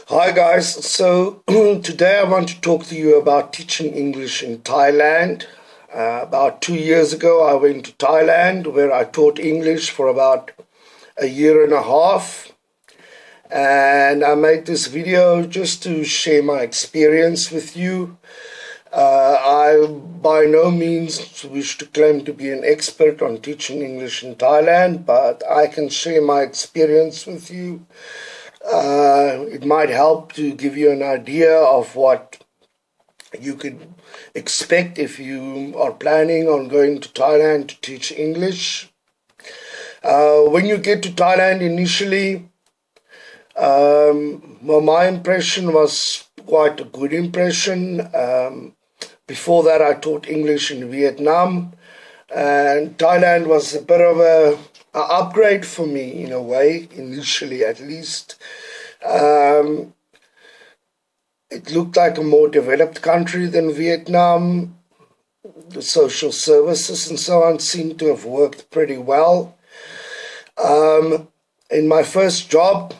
Hi guys, so today I want to talk to you about teaching English in Thailand. About 2 years ago, I went to Thailand where I taught English for about a year and a half. And I made this video just to share my experience with you. I by no means wish to claim to be an expert on teaching English in Thailand, but I can share my experience with you. It might help to give you an idea of what you could expect if you are planning on going to Thailand to teach English. When you get to Thailand initially, well, my impression was quite a good impression. Before that, I taught English in Vietnam, and Thailand was a bit of a upgrade for me in a way, initially at least. It looked like a more developed country than Vietnam. The social services and so on seemed to have worked pretty well. In my first job,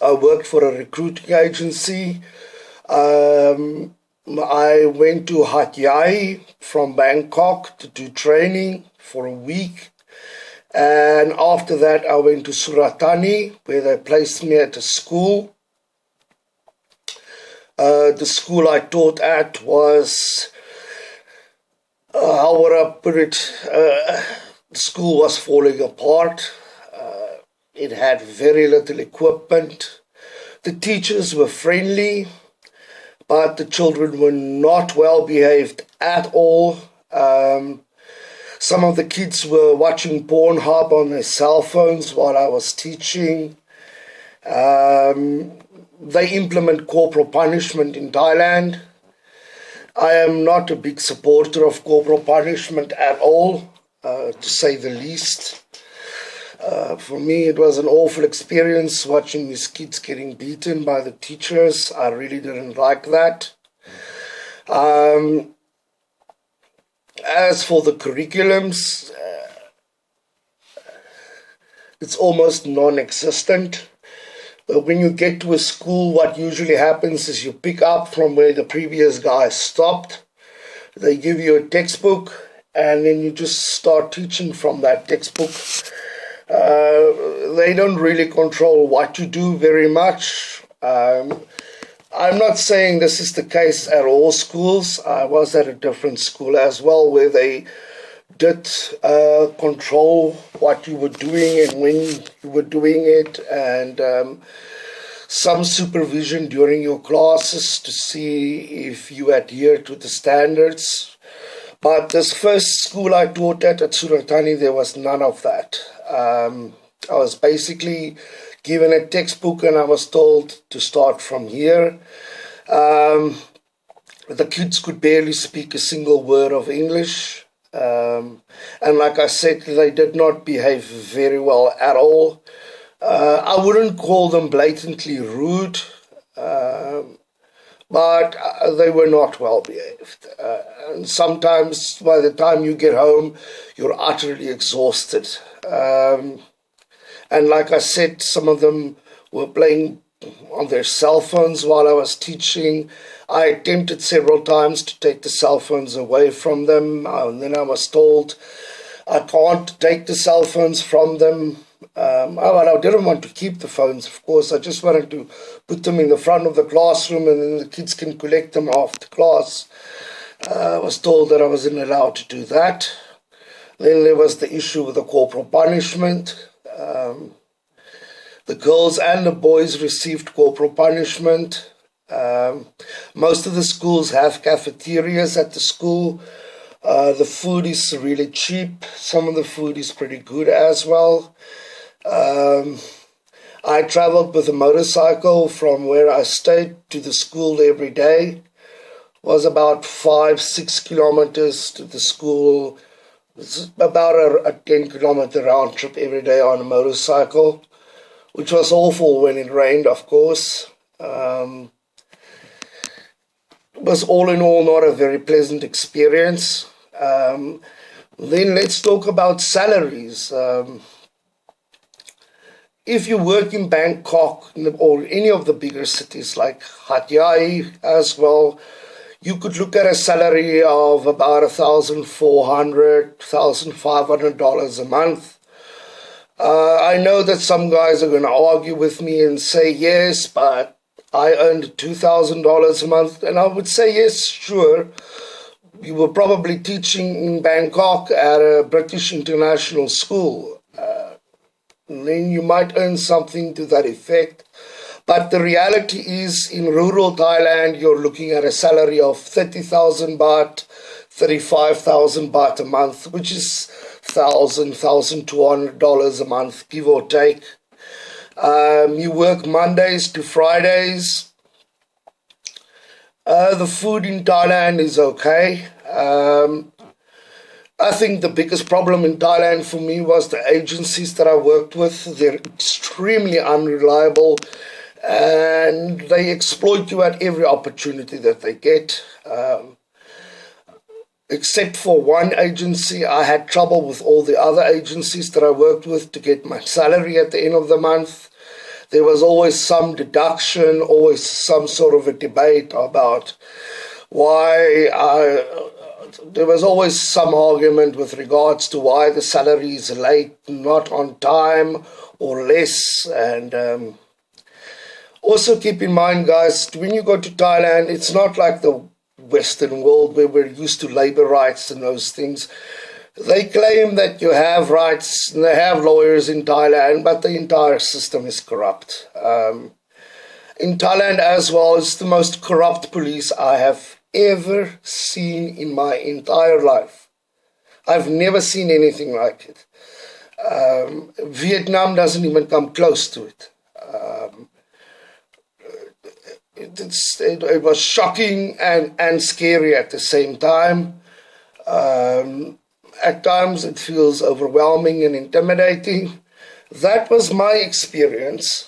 I worked for a recruiting agency. I went to Hat Yai from Bangkok to do training for a week. And after that, I went to Surat Thani, where they placed me at a school. The school I taught at was, how would I put it, the school was falling apart. It had very little equipment. The teachers were friendly, but the children were not well behaved at all. Some of the kids were watching Pornhub on their cell phones while I was teaching. They implement corporal punishment in Thailand. I am not a big supporter of corporal punishment at all, to say the least. For me, it was an awful experience watching these kids getting beaten by the teachers. I really didn't like that. As for the curriculums, it's almost non-existent. When you get to a school, what usually happens is you pick up from where the previous guy stopped. They give you a textbook, and then you just start teaching from that textbook. They don't really control what you do very much. I'm not saying this is the case at all schools. I was at a different school as well where they did control what you were doing and when you were doing it, and some supervision during your classes to see if you adhere to the standards. But this first school I taught at Surat Thani, there was none of that. I was basically given a textbook and I was told to start from here. The kids could barely speak a single word of English. And like I said, they did not behave very well at all. I wouldn't call them blatantly rude, but they were not well behaved. And sometimes by the time you get home, you're utterly exhausted. And like I said, some of them were playing on their cell phones while I was teaching. I attempted several times to take the cell phones away from them, and then I was told I can't take the cell phones from them. I didn't want to keep the phones, of course. I just wanted to put them in the front of the classroom and then the kids can collect them after class. I was told that I wasn't allowed to do that. Then there was the issue with the corporal punishment. The girls and the boys received corporal punishment. Most of the schools have cafeterias at the school. The food is really cheap. Some of the food is pretty good as well. I traveled with a motorcycle from where I stayed to the school every day. It was about 5-6 kilometers to the school. It's about a 10-kilometer round trip every day on a motorcycle, which was awful when it rained, of course. It was all in all not a very pleasant experience. Then let's talk about salaries. if you work in Bangkok or any of the bigger cities like Hat Yai as well, you could look at a salary of about $1,400, $1,500 a month. I know that some guys are going to argue with me and say, yes, but I earned $2,000 a month. And I would say, yes, sure. You were probably teaching in Bangkok at a British international school. And then you might earn something to that effect. But the reality is, in rural Thailand, you're looking at a salary of 30,000 baht, 35,000 baht a month, which is $1,200 a month, give or take. You work Mondays to Fridays. The food in Thailand is okay. I think the biggest problem in Thailand for me was the agencies that I worked with. They're extremely unreliable and they exploit you at every opportunity that they get. Except for one agency, I had trouble with all the other agencies that I worked with to get my salary at the end of the month. There was always some deduction, always some sort of a debate about there was always some argument with regards to why the salary is late, not on time, or less. And also keep in mind, guys, when you go to Thailand, it's not like the Western world where we're used to labor rights and those things. They claim that you have rights and they have lawyers in Thailand, but the entire system is corrupt. In Thailand as well, it's the most corrupt police I have ever seen in my entire life. I've never seen anything like it. Vietnam doesn't even come close to it. It was shocking and scary at the same time. At times it feels overwhelming and intimidating. That was my experience.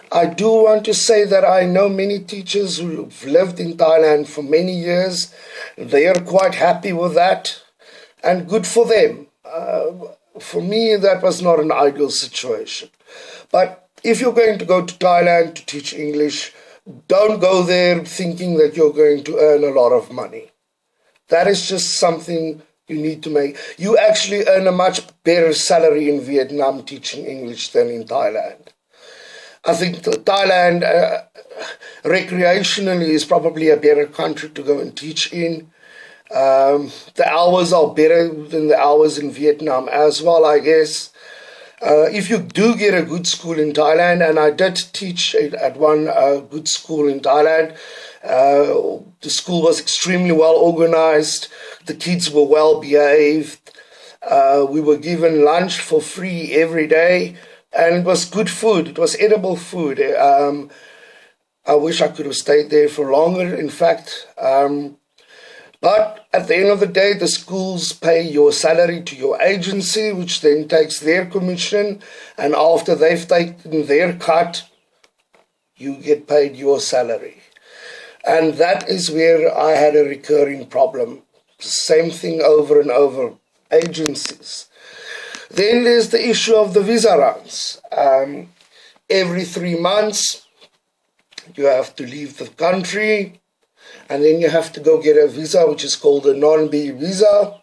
I do want to say that I know many teachers who've lived in Thailand for many years. They are quite happy with that, and good for them. For me, that was not an ideal situation. But if you're going to go to Thailand to teach English, don't go there thinking that you're going to earn a lot of money. That is just something you need to make. You actually earn a much better salary in Vietnam teaching English than in Thailand. I think Thailand, recreationally, is probably a better country to go and teach in. The hours are better than the hours in Vietnam as well, I guess. If you do get a good school in Thailand, and I did teach at one good school in Thailand, the school was extremely well organized. The kids were well behaved. We were given lunch for free every day. And it was good food. It was edible food. I wish I could have stayed there for longer, in fact. But at the end of the day, the schools pay your salary to your agency, which then takes their commission. And after they've taken their cut, you get paid your salary. And that is where I had a recurring problem. Same thing over and over. Agencies. Then there's the issue of the visa runs. Every 3 months, you have to leave the country, and then you have to go get a visa, which is called a non-B visa.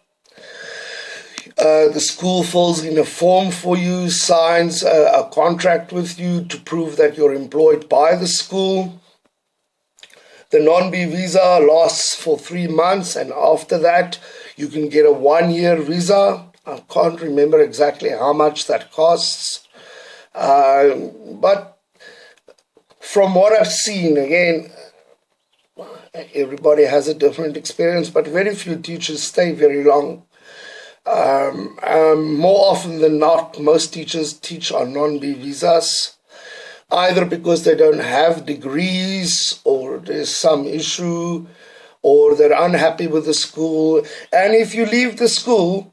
The school fills in a form for you, signs a contract with you to prove that you're employed by the school. The non-B visa lasts for 3 months, and after that, you can get a 1-year visa. I can't remember exactly how much that costs. But from what I've seen, again, everybody has a different experience, but very few teachers stay very long. More often than not, most teachers teach on non-B visas, either because they don't have degrees or there's some issue or they're unhappy with the school. And if you leave the school,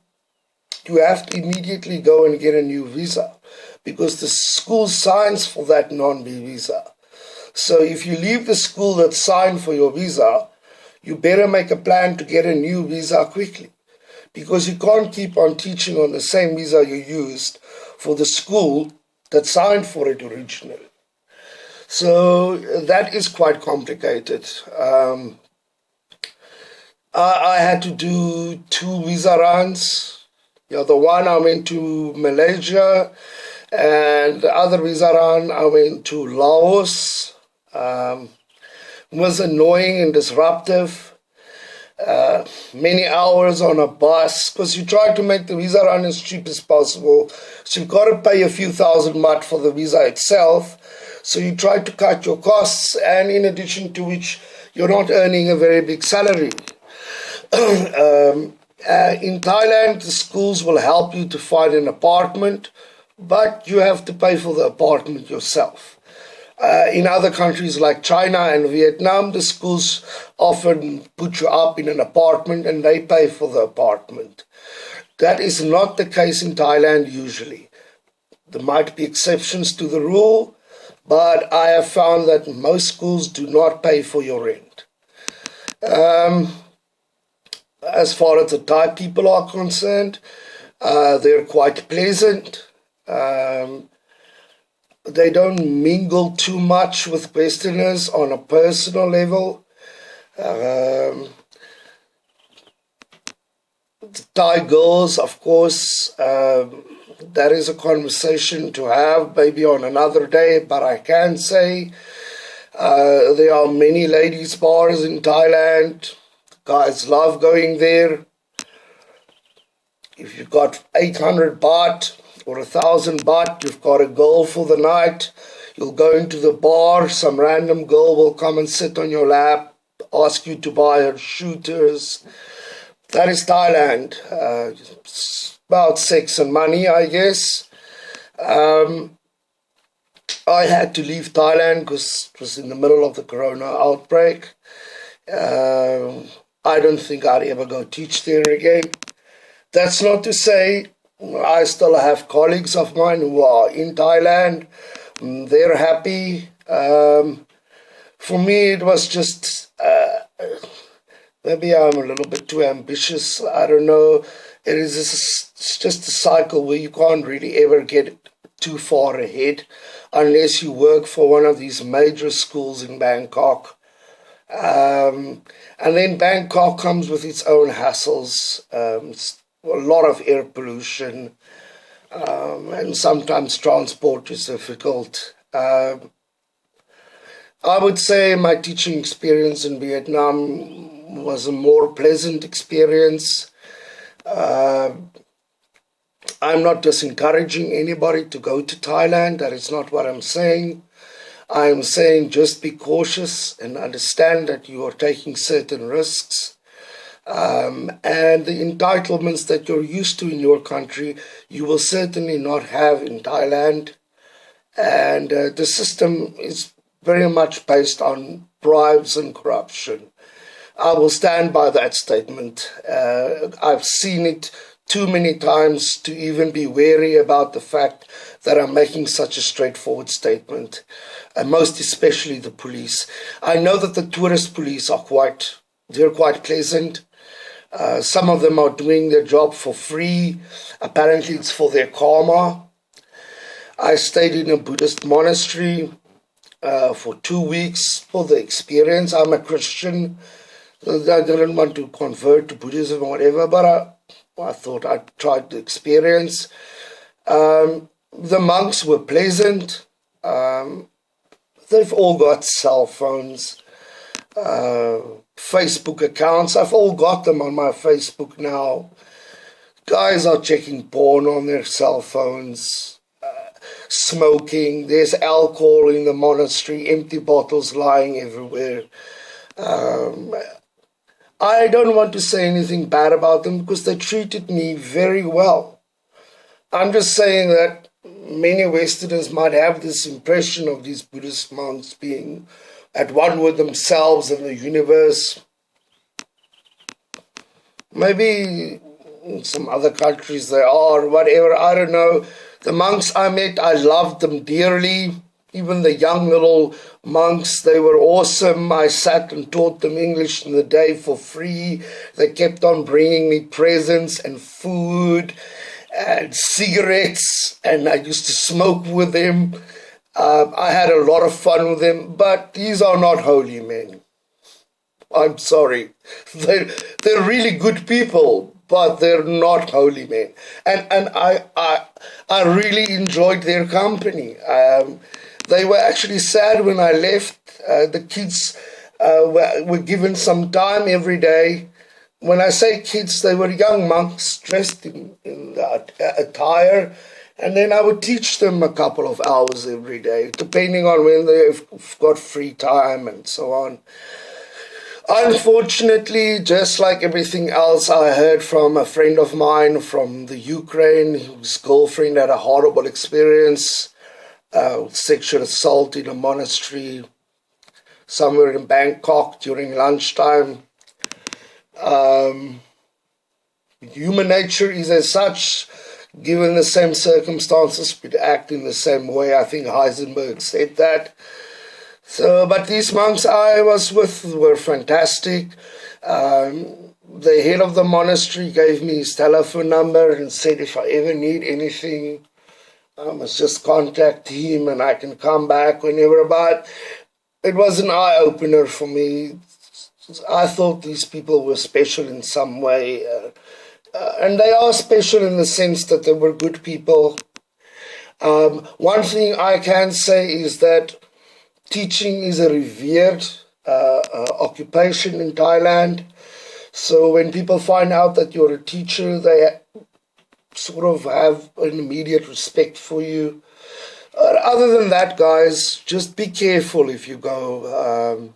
you have to immediately go and get a new visa because the school signs for that non-B visa. So if you leave the school that signed for your visa, you better make a plan to get a new visa quickly because you can't keep on teaching on the same visa you used for the school that signed for it originally. So that is quite complicated. I had to do 2 visa runs. The one I went to Malaysia, and the other visa run I went to Laos. It was annoying and disruptive. Many hours on a bus, because you try to make the visa run as cheap as possible. So you've got to pay a few thousand baht for the visa itself. So you try to cut your costs, and in addition to which, you're not earning a very big salary. In Thailand, the schools will help you to find an apartment, but you have to pay for the apartment yourself. In other countries like China and Vietnam, the schools often put you up in an apartment and they pay for the apartment. That is not the case in Thailand usually. There might be exceptions to the rule, but I have found that most schools do not pay for your rent. As far as the Thai people are concerned, they're quite pleasant. They don't mingle too much with Westerners on a personal level. The Thai girls, of course, that is a conversation to have maybe on another day, but I can say there are many ladies' bars in Thailand. Guys love going there. If you've got 800 baht or 1,000 baht, you've got a girl for the night. You'll go into the bar, some random girl will come and sit on your lap, ask you to buy her shooters. That is Thailand. It's about sex and money, I guess. I had to leave Thailand because it was in the middle of the corona outbreak. I don't think I'd ever go teach there again. That's not to say I still have colleagues of mine who are in Thailand. They're happy. For me, it was just, maybe I'm a little bit too ambitious. I don't know. It's just a cycle where you can't really ever get too far ahead unless you work for one of these major schools in Bangkok. And then Bangkok comes with its own hassles, a lot of air pollution, and sometimes transport is difficult. I would say my teaching experience in Vietnam was a more pleasant experience. I'm not disencouraging anybody to go to Thailand. That is not what I'm saying. I'm saying just be cautious and understand that you are taking certain risks. And the entitlements that you're used to in your country, you will certainly not have in Thailand. And the system is very much based on bribes and corruption. I will stand by that statement. I've seen it too many times to even be wary about the fact that I'm making such a straightforward statement, and most especially the police. I know that the tourist police are quite pleasant. Some of them are doing their job for free. Apparently it's for their karma. I stayed in a Buddhist monastery for 2 weeks for the experience. I'm a Christian. I didn't want to convert to Buddhism or whatever, but I thought I'd try the experience. The monks were pleasant. They've all got cell phones, Facebook accounts. I've all got them on my Facebook now. Guys are checking porn on their cell phones, smoking. There's alcohol in the monastery, empty bottles lying everywhere. I don't want to say anything bad about them because they treated me very well. I'm just saying that many Westerners might have this impression of these Buddhist monks being at one with themselves and the universe. Maybe in some other countries they are, whatever, I don't know. The monks I met, I loved them dearly. Even the young little monks, they were awesome. I sat and taught them English in the day for free. They kept on bringing me presents and food. and cigarettes, and I used to smoke with them. I had a lot of fun with them, but these are not holy men. I'm sorry. They're really good people, but they're not holy men. And I really enjoyed their company. They were actually sad when I left. The kids were given some time every day. When I say kids, they were young monks dressed in attire, and then I would teach them a couple of hours every day, depending on when they've got free time and so on. Unfortunately, just like everything else, I heard from a friend of mine from the Ukraine whose girlfriend had a horrible experience, sexual assault in a monastery somewhere in Bangkok during lunchtime. Human nature is as such, given the same circumstances, we'd act in the same way. I think Heisenberg said that. So, but these monks I was with were fantastic. The head of the monastery gave me his telephone number and said if I ever need anything, I must just contact him and I can come back whenever. But it was an eye-opener for me. I thought these people were special in some way. And they are special in the sense that they were good people. One thing I can say is that teaching is a revered occupation in Thailand. So when people find out that you're a teacher, they sort of have an immediate respect for you. Other than that, guys, just be careful if you go.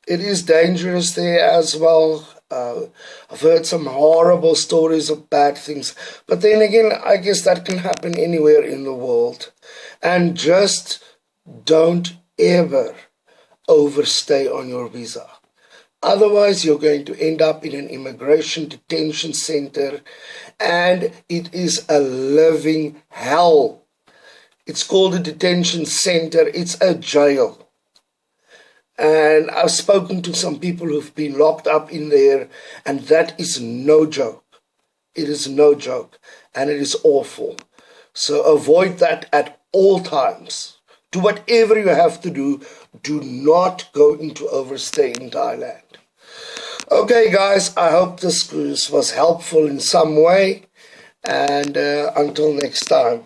It is dangerous there as well. I've heard some horrible stories of bad things. But then again, I guess that can happen anywhere in the world. And just don't ever overstay on your visa. Otherwise, you're going to end up in an immigration detention center, and it is a living hell. It's called a detention center. It's a jail. And I've spoken to some people who've been locked up in there, and that is no joke. It is no joke, and it is awful. So avoid that at all times. Do whatever you have to do. Do not go into overstay in Thailand. Okay, guys, I hope this was helpful in some way. And until next time.